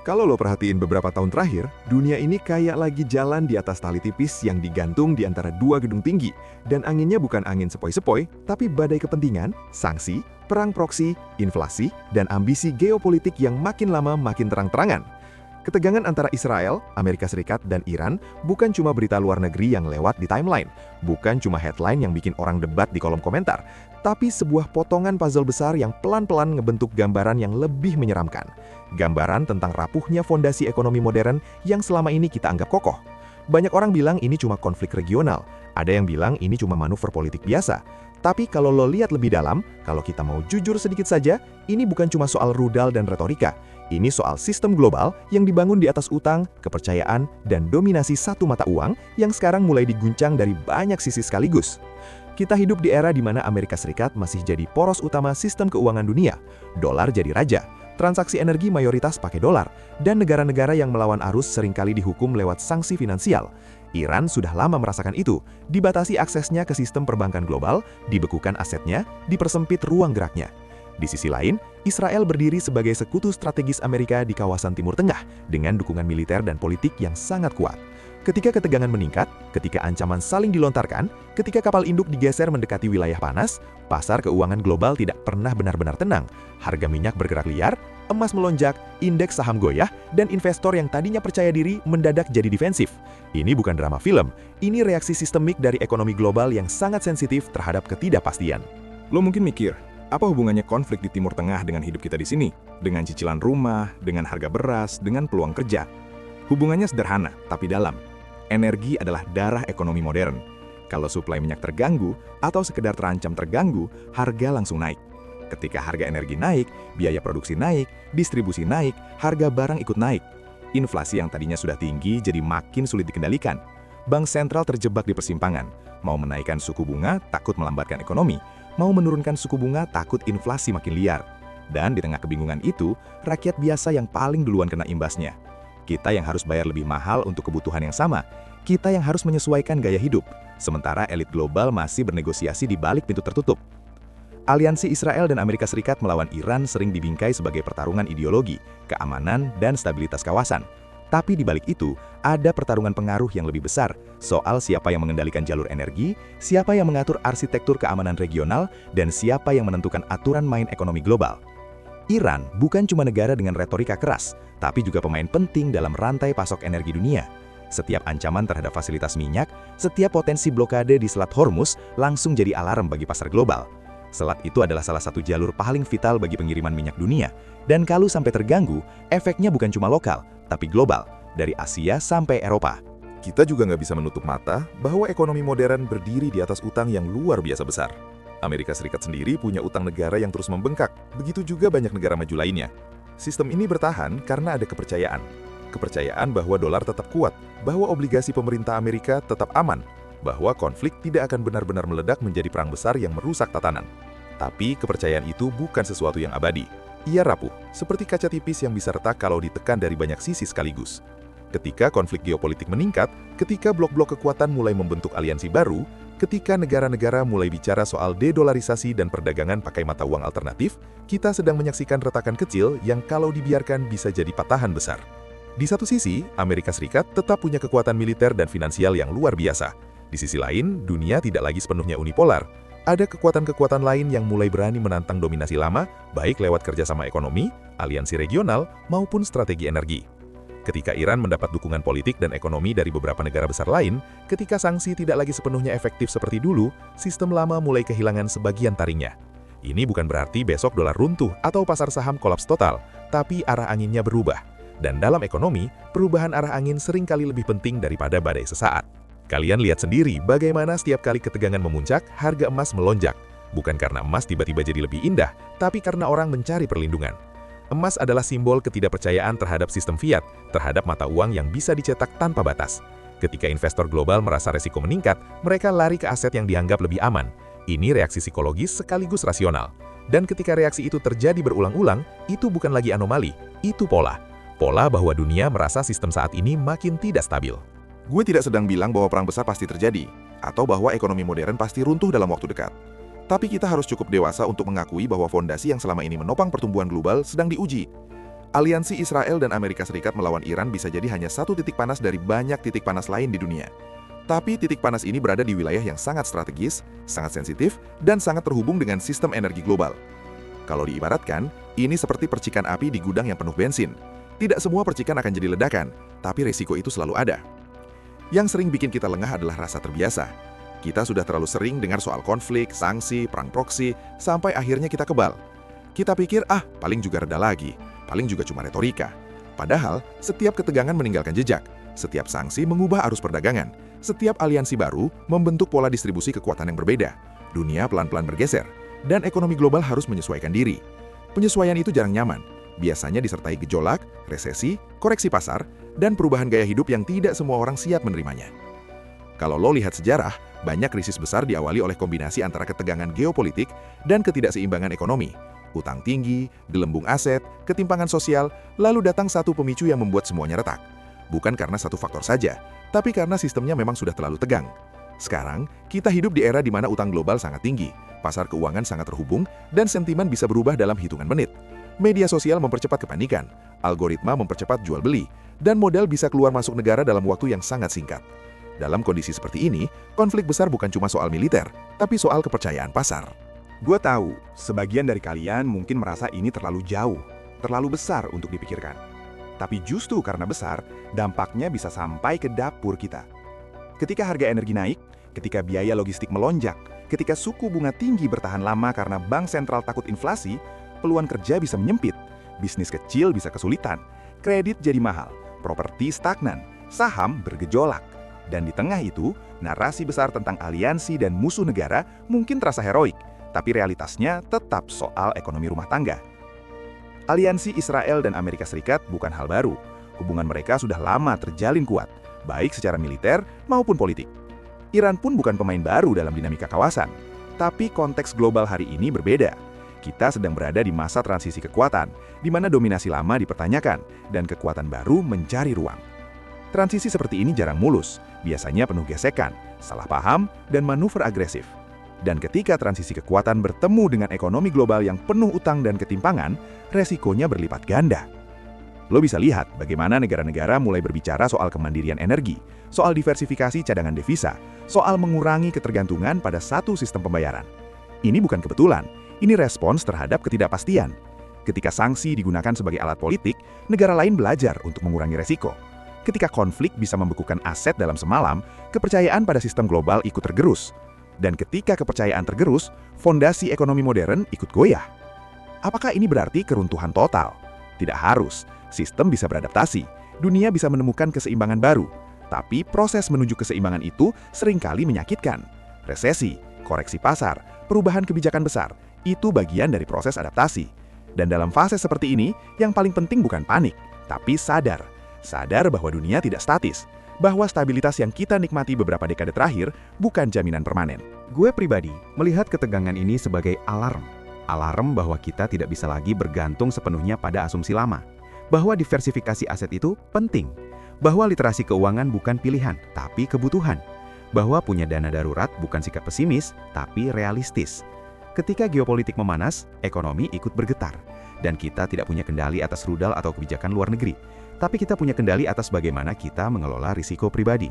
Kalau lo perhatiin beberapa tahun terakhir, dunia ini kayak lagi jalan di atas tali tipis yang digantung di antara dua gedung tinggi. Dan anginnya bukan angin sepoi-sepoi, tapi badai kepentingan, sanksi, perang proksi, inflasi, dan ambisi geopolitik yang makin lama makin terang-terangan. Ketegangan antara Israel, Amerika Serikat, dan Iran bukan cuma berita luar negeri yang lewat di timeline, bukan cuma headline yang bikin orang debat di kolom komentar, tapi sebuah potongan puzzle besar yang pelan-pelan ngebentuk gambaran yang lebih menyeramkan. Gambaran tentang rapuhnya fondasi ekonomi modern yang selama ini kita anggap kokoh. Banyak orang bilang ini cuma konflik regional, ada yang bilang ini cuma manuver politik biasa. Tapi kalau lo lihat lebih dalam, kalau kita mau jujur sedikit saja, ini bukan cuma soal rudal dan retorika. Ini soal sistem global yang dibangun di atas utang, kepercayaan, dan dominasi satu mata uang yang sekarang mulai diguncang dari banyak sisi sekaligus. Kita hidup di era di mana Amerika Serikat masih jadi poros utama sistem keuangan dunia. Dolar jadi raja, transaksi energi mayoritas pakai dolar, dan negara-negara yang melawan arus seringkali dihukum lewat sanksi finansial. Iran sudah lama merasakan itu, dibatasi aksesnya ke sistem perbankan global, dibekukan asetnya, dipersempit ruang geraknya. Di sisi lain, Israel berdiri sebagai sekutu strategis Amerika di kawasan Timur Tengah dengan dukungan militer dan politik yang sangat kuat. Ketika ketegangan meningkat, ketika ancaman saling dilontarkan, ketika kapal induk digeser mendekati wilayah panas, pasar keuangan global tidak pernah benar-benar tenang. Harga minyak bergerak liar, emas melonjak, indeks saham goyah, dan investor yang tadinya percaya diri mendadak jadi defensif. Ini bukan drama film, ini reaksi sistemik dari ekonomi global yang sangat sensitif terhadap ketidakpastian. Lo mungkin mikir, apa hubungannya konflik di Timur Tengah dengan hidup kita di sini? Dengan cicilan rumah, dengan harga beras, dengan peluang kerja? Hubungannya sederhana, tapi dalam. Energi adalah darah ekonomi modern. Kalau suplai minyak terganggu, atau sekedar terancam terganggu, harga langsung naik. Ketika harga energi naik, biaya produksi naik, distribusi naik, harga barang ikut naik. Inflasi yang tadinya sudah tinggi jadi makin sulit dikendalikan. Bank sentral terjebak di persimpangan. Mau menaikkan suku bunga, takut melambatkan ekonomi. Mau menurunkan suku bunga, takut inflasi makin liar. Dan di tengah kebingungan itu, rakyat biasa yang paling duluan kena imbasnya. Kita yang harus bayar lebih mahal untuk kebutuhan yang sama. Kita yang harus menyesuaikan gaya hidup. Sementara elit global masih bernegosiasi di balik pintu tertutup. Aliansi Israel dan Amerika Serikat melawan Iran sering dibingkai sebagai pertarungan ideologi, keamanan, dan stabilitas kawasan. Tapi di balik itu, ada pertarungan pengaruh yang lebih besar soal siapa yang mengendalikan jalur energi, siapa yang mengatur arsitektur keamanan regional, dan siapa yang menentukan aturan main ekonomi global. Iran bukan cuma negara dengan retorika keras, tapi juga pemain penting dalam rantai pasok energi dunia. Setiap ancaman terhadap fasilitas minyak, setiap potensi blokade di Selat Hormuz langsung jadi alarm bagi pasar global. Selat itu adalah salah satu jalur paling vital bagi pengiriman minyak dunia. Dan kalau sampai terganggu, efeknya bukan cuma lokal, tapi global, dari Asia sampai Eropa. Kita juga nggak bisa menutup mata bahwa ekonomi modern berdiri di atas utang yang luar biasa besar. Amerika Serikat sendiri punya utang negara yang terus membengkak, begitu juga banyak negara maju lainnya. Sistem ini bertahan karena ada kepercayaan. Kepercayaan bahwa dolar tetap kuat, bahwa obligasi pemerintah Amerika tetap aman, bahwa konflik tidak akan benar-benar meledak menjadi perang besar yang merusak tatanan. Tapi kepercayaan itu bukan sesuatu yang abadi. Ia rapuh, seperti kaca tipis yang bisa retak kalau ditekan dari banyak sisi sekaligus. Ketika konflik geopolitik meningkat, ketika blok-blok kekuatan mulai membentuk aliansi baru, ketika negara-negara mulai bicara soal dedolarisasi dan perdagangan pakai mata uang alternatif, kita sedang menyaksikan retakan kecil yang kalau dibiarkan bisa jadi patahan besar. Di satu sisi, Amerika Serikat tetap punya kekuatan militer dan finansial yang luar biasa. Di sisi lain, dunia tidak lagi sepenuhnya unipolar. Ada kekuatan-kekuatan lain yang mulai berani menantang dominasi lama, baik lewat kerjasama ekonomi, aliansi regional, maupun strategi energi. Ketika Iran mendapat dukungan politik dan ekonomi dari beberapa negara besar lain, ketika sanksi tidak lagi sepenuhnya efektif seperti dulu, sistem lama mulai kehilangan sebagian taringnya. Ini bukan berarti besok dolar runtuh atau pasar saham kolaps total, tapi arah anginnya berubah. Dan dalam ekonomi, perubahan arah angin seringkali lebih penting daripada badai sesaat. Kalian lihat sendiri bagaimana setiap kali ketegangan memuncak, harga emas melonjak. Bukan karena emas tiba-tiba jadi lebih indah, tapi karena orang mencari perlindungan. Emas adalah simbol ketidakpercayaan terhadap sistem fiat, terhadap mata uang yang bisa dicetak tanpa batas. Ketika investor global merasa resiko meningkat, mereka lari ke aset yang dianggap lebih aman. Ini reaksi psikologis sekaligus rasional. Dan ketika reaksi itu terjadi berulang-ulang, itu bukan lagi anomali, itu pola. Pola bahwa dunia merasa sistem saat ini makin tidak stabil. Gue tidak sedang bilang bahwa perang besar pasti terjadi, atau bahwa ekonomi modern pasti runtuh dalam waktu dekat. Tapi kita harus cukup dewasa untuk mengakui bahwa fondasi yang selama ini menopang pertumbuhan global sedang diuji. Aliansi Israel dan Amerika Serikat melawan Iran bisa jadi hanya satu titik panas dari banyak titik panas lain di dunia. Tapi titik panas ini berada di wilayah yang sangat strategis, sangat sensitif, dan sangat terhubung dengan sistem energi global. Kalau diibaratkan, ini seperti percikan api di gudang yang penuh bensin. Tidak semua percikan akan jadi ledakan, tapi resiko itu selalu ada. Yang sering bikin kita lengah adalah rasa terbiasa. Kita sudah terlalu sering dengar soal konflik, sanksi, perang proksi, sampai akhirnya kita kebal. Kita pikir, paling juga reda lagi. Paling juga cuma retorika. Padahal, setiap ketegangan meninggalkan jejak. Setiap sanksi mengubah arus perdagangan. Setiap aliansi baru membentuk pola distribusi kekuatan yang berbeda. Dunia pelan-pelan bergeser. Dan ekonomi global harus menyesuaikan diri. Penyesuaian itu jarang nyaman. Biasanya disertai gejolak, resesi, koreksi pasar, dan perubahan gaya hidup yang tidak semua orang siap menerimanya. Kalau lo lihat sejarah, banyak krisis besar diawali oleh kombinasi antara ketegangan geopolitik dan ketidakseimbangan ekonomi. Utang tinggi, gelembung aset, ketimpangan sosial, lalu datang satu pemicu yang membuat semuanya retak. Bukan karena satu faktor saja, tapi karena sistemnya memang sudah terlalu tegang. Sekarang, kita hidup di era di mana utang global sangat tinggi, pasar keuangan sangat terhubung, dan sentimen bisa berubah dalam hitungan menit. Media sosial mempercepat kepanikan, algoritma mempercepat jual beli, dan modal bisa keluar masuk negara dalam waktu yang sangat singkat. Dalam kondisi seperti ini, konflik besar bukan cuma soal militer, tapi soal kepercayaan pasar. Gue tahu, sebagian dari kalian mungkin merasa ini terlalu jauh, terlalu besar untuk dipikirkan. Tapi justru karena besar, dampaknya bisa sampai ke dapur kita. Ketika harga energi naik, ketika biaya logistik melonjak, ketika suku bunga tinggi bertahan lama karena bank sentral takut inflasi, peluang kerja bisa menyempit, bisnis kecil bisa kesulitan, kredit jadi mahal, properti stagnan, saham bergejolak. Dan di tengah itu, narasi besar tentang aliansi dan musuh negara mungkin terasa heroik, tapi realitasnya tetap soal ekonomi rumah tangga. Aliansi Israel dan Amerika Serikat bukan hal baru. Hubungan mereka sudah lama terjalin kuat, baik secara militer maupun politik. Iran pun bukan pemain baru dalam dinamika kawasan. Tapi konteks global hari ini berbeda. Kita sedang berada di masa transisi kekuatan, di mana dominasi lama dipertanyakan dan kekuatan baru mencari ruang. Transisi seperti ini jarang mulus, biasanya penuh gesekan, salah paham, dan manuver agresif. Dan ketika transisi kekuatan bertemu dengan ekonomi global yang penuh utang dan ketimpangan, resikonya berlipat ganda. Lo bisa lihat bagaimana negara-negara mulai berbicara soal kemandirian energi, soal diversifikasi cadangan devisa, soal mengurangi ketergantungan pada satu sistem pembayaran. Ini bukan kebetulan, ini respons terhadap ketidakpastian. Ketika sanksi digunakan sebagai alat politik, negara lain belajar untuk mengurangi resiko. Ketika konflik bisa membekukan aset dalam semalam, kepercayaan pada sistem global ikut tergerus. Dan ketika kepercayaan tergerus, fondasi ekonomi modern ikut goyah. Apakah ini berarti keruntuhan total? Tidak harus. Sistem bisa beradaptasi. Dunia bisa menemukan keseimbangan baru. Tapi proses menuju keseimbangan itu seringkali menyakitkan. Resesi, koreksi pasar, perubahan kebijakan besar, itu bagian dari proses adaptasi. Dan dalam fase seperti ini, yang paling penting bukan panik, tapi sadar. Sadar bahwa dunia tidak statis. Bahwa stabilitas yang kita nikmati beberapa dekade terakhir bukan jaminan permanen. Gue pribadi melihat ketegangan ini sebagai alarm. Alarm bahwa kita tidak bisa lagi bergantung sepenuhnya pada asumsi lama. Bahwa diversifikasi aset itu penting. Bahwa literasi keuangan bukan pilihan, tapi kebutuhan. Bahwa punya dana darurat bukan sikap pesimis, tapi realistis. Ketika geopolitik memanas, ekonomi ikut bergetar. Dan kita tidak punya kendali atas rudal atau kebijakan luar negeri. Tapi kita punya kendali atas bagaimana kita mengelola risiko pribadi.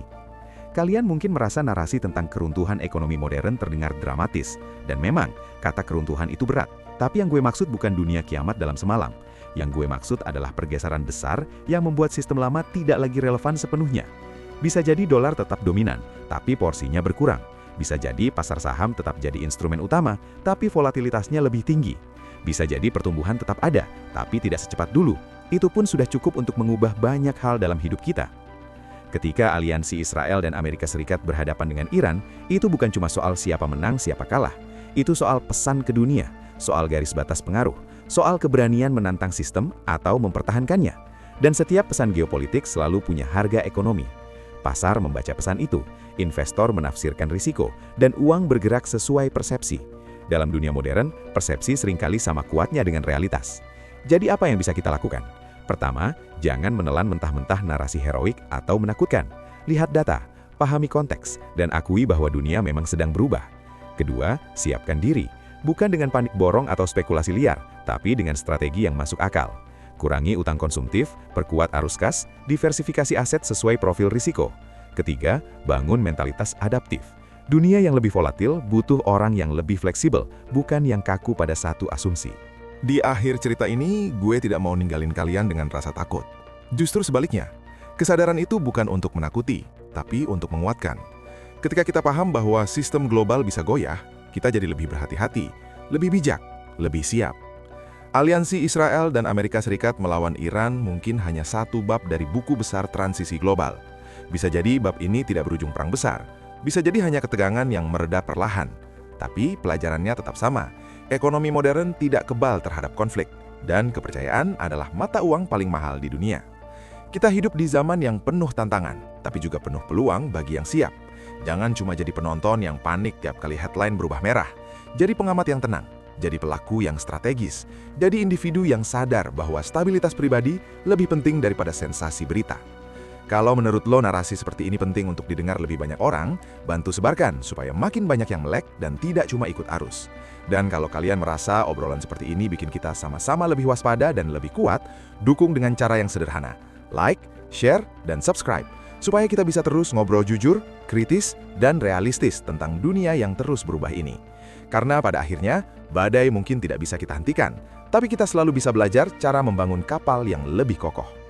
Kalian mungkin merasa narasi tentang keruntuhan ekonomi modern terdengar dramatis. Dan memang, kata keruntuhan itu berat. Tapi yang gue maksud bukan dunia kiamat dalam semalam. Yang gue maksud adalah pergeseran besar yang membuat sistem lama tidak lagi relevan sepenuhnya. Bisa jadi dolar tetap dominan, tapi porsinya berkurang. Bisa jadi pasar saham tetap jadi instrumen utama, tapi volatilitasnya lebih tinggi. Bisa jadi pertumbuhan tetap ada, tapi tidak secepat dulu. Itu pun sudah cukup untuk mengubah banyak hal dalam hidup kita. Ketika aliansi Israel dan Amerika Serikat berhadapan dengan Iran, itu bukan cuma soal siapa menang, siapa kalah. Itu soal pesan ke dunia, soal garis batas pengaruh, soal keberanian menantang sistem atau mempertahankannya. Dan setiap pesan geopolitik selalu punya harga ekonomi. Pasar membaca pesan itu, investor menafsirkan risiko, dan uang bergerak sesuai persepsi. Dalam dunia modern, persepsi seringkali sama kuatnya dengan realitas. Jadi apa yang bisa kita lakukan? Pertama, jangan menelan mentah-mentah narasi heroik atau menakutkan. Lihat data, pahami konteks, dan akui bahwa dunia memang sedang berubah. Kedua, siapkan diri. Bukan dengan panik borong atau spekulasi liar, tapi dengan strategi yang masuk akal. Kurangi utang konsumtif, perkuat arus kas, diversifikasi aset sesuai profil risiko. Ketiga, bangun mentalitas adaptif. Dunia yang lebih volatil butuh orang yang lebih fleksibel, bukan yang kaku pada satu asumsi. Di akhir cerita ini, gue tidak mau ninggalin kalian dengan rasa takut. Justru sebaliknya, kesadaran itu bukan untuk menakuti, tapi untuk menguatkan. Ketika kita paham bahwa sistem global bisa goyah, kita jadi lebih berhati-hati, lebih bijak, lebih siap. Aliansi Israel dan Amerika Serikat melawan Iran mungkin hanya satu bab dari buku besar transisi global. Bisa jadi bab ini tidak berujung perang besar, bisa jadi hanya ketegangan yang mereda perlahan. Tapi pelajarannya tetap sama, ekonomi modern tidak kebal terhadap konflik, dan kepercayaan adalah mata uang paling mahal di dunia. Kita hidup di zaman yang penuh tantangan, tapi juga penuh peluang bagi yang siap. Jangan cuma jadi penonton yang panik tiap kali headline berubah merah. Jadi pengamat yang tenang, jadi pelaku yang strategis, jadi individu yang sadar bahwa stabilitas pribadi lebih penting daripada sensasi berita. Kalau menurut lo narasi seperti ini penting untuk didengar lebih banyak orang, bantu sebarkan supaya makin banyak yang melek dan tidak cuma ikut arus. Dan kalau kalian merasa obrolan seperti ini bikin kita sama-sama lebih waspada dan lebih kuat, dukung dengan cara yang sederhana. Like, share, dan subscribe, supaya kita bisa terus ngobrol jujur, kritis, dan realistis tentang dunia yang terus berubah ini. Karena pada akhirnya, badai mungkin tidak bisa kita hentikan, tapi kita selalu bisa belajar cara membangun kapal yang lebih kokoh.